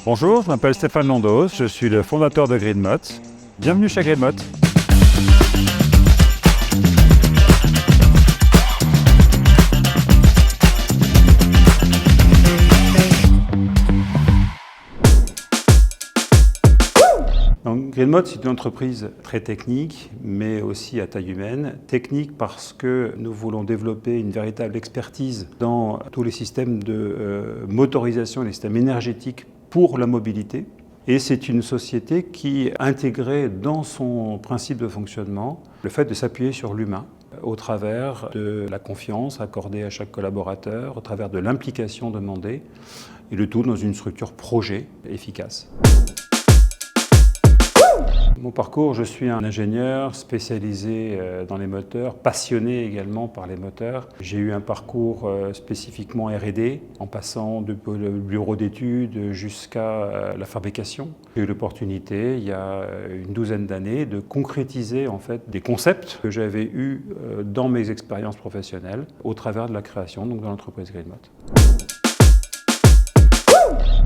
Bonjour, je m'appelle Stéphane Londos, je suis le fondateur de GridMot. Bienvenue chez GridMot. Donc, GridMot, c'est une entreprise très technique, mais aussi à taille humaine. Technique parce que nous voulons développer une véritable expertise dans tous les systèmes de motorisation, les systèmes énergétiques pour la mobilité. Et c'est une société qui a intégré dans son principe de fonctionnement le fait de s'appuyer sur l'humain au travers de la confiance accordée à chaque collaborateur, au travers de l'implication demandée, et le tout dans une structure projet efficace. Mon parcours, je suis un ingénieur spécialisé dans les moteurs, passionné également par les moteurs. J'ai eu un parcours spécifiquement R&D, en passant du bureau d'études jusqu'à la fabrication. J'ai eu l'opportunité, il y a une douzaine d'années, de concrétiser en fait des concepts que j'avais eus dans mes expériences professionnelles au travers de la création donc, de l'entreprise GridMot.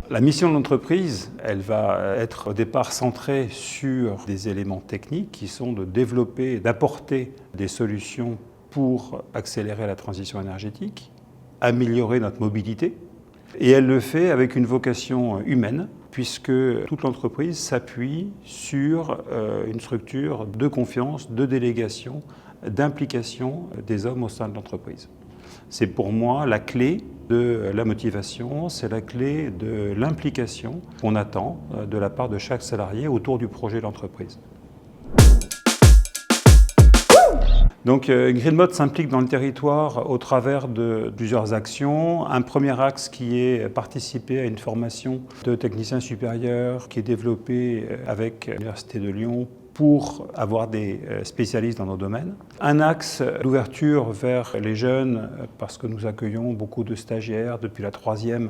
La mission de l'entreprise, elle va être au départ centrée sur des éléments techniques qui sont de développer, d'apporter des solutions pour accélérer la transition énergétique, améliorer notre mobilité. Et elle le fait avec une vocation humaine, puisque toute l'entreprise s'appuie sur une structure de confiance, de délégation, d'implication des hommes au sein de l'entreprise. C'est pour moi la clé de la motivation, c'est la clé de l'implication qu'on attend de la part de chaque salarié autour du projet de l'entreprise. Donc GridMot s'implique dans le territoire au travers de plusieurs actions. Un premier axe qui est participer à une formation de techniciens supérieurs qui est développée avec l'Université de Lyon pour avoir des spécialistes dans nos domaines. Un axe, l'ouverture vers les jeunes, parce que nous accueillons beaucoup de stagiaires depuis la 3e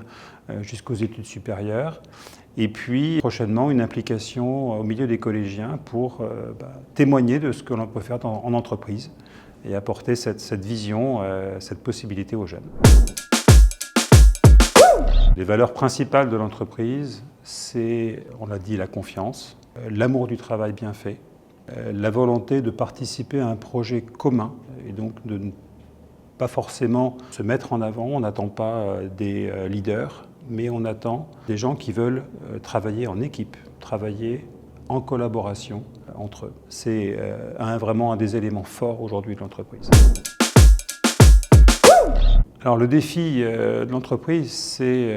jusqu'aux études supérieures. Et puis prochainement, une implication au milieu des collégiens pour témoigner de ce que l'on peut faire en entreprise et apporter cette vision, cette possibilité aux jeunes. Les valeurs principales de l'entreprise, c'est, on l'a dit, la confiance, l'amour du travail bien fait, la volonté de participer à un projet commun et donc de ne pas forcément se mettre en avant. On n'attend pas des leaders, mais on attend des gens qui veulent travailler en équipe, travailler en collaboration entre eux. C'est vraiment un des éléments forts aujourd'hui de l'entreprise. Alors le défi de l'entreprise, c'est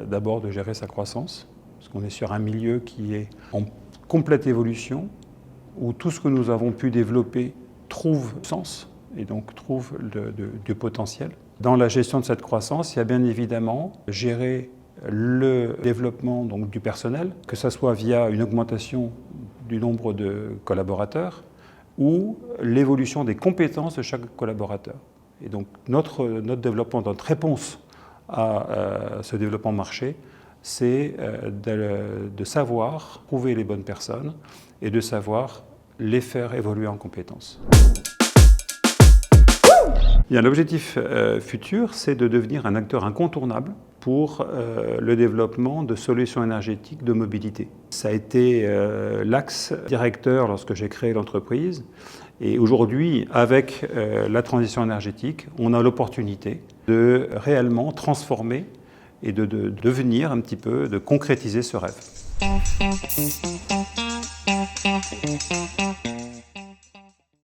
d'abord de gérer sa croissance, parce qu'on est sur un milieu qui est en complète évolution, où tout ce que nous avons pu développer trouve sens et donc trouve du potentiel. Dans la gestion de cette croissance, il y a bien évidemment gérer le développement donc, du personnel, que ce soit via une augmentation du nombre de collaborateurs ou l'évolution des compétences de chaque collaborateur. Et donc notre développement, notre réponse à ce développement marché, c'est de savoir trouver les bonnes personnes et de savoir les faire évoluer en compétences. L'objectif futur, c'est de devenir un acteur incontournable pour le développement de solutions énergétiques de mobilité. Ça a été l'axe directeur lorsque j'ai créé l'entreprise. Et aujourd'hui, avec la transition énergétique, on a l'opportunité de réellement transformer et de devenir un petit peu, de concrétiser ce rêve.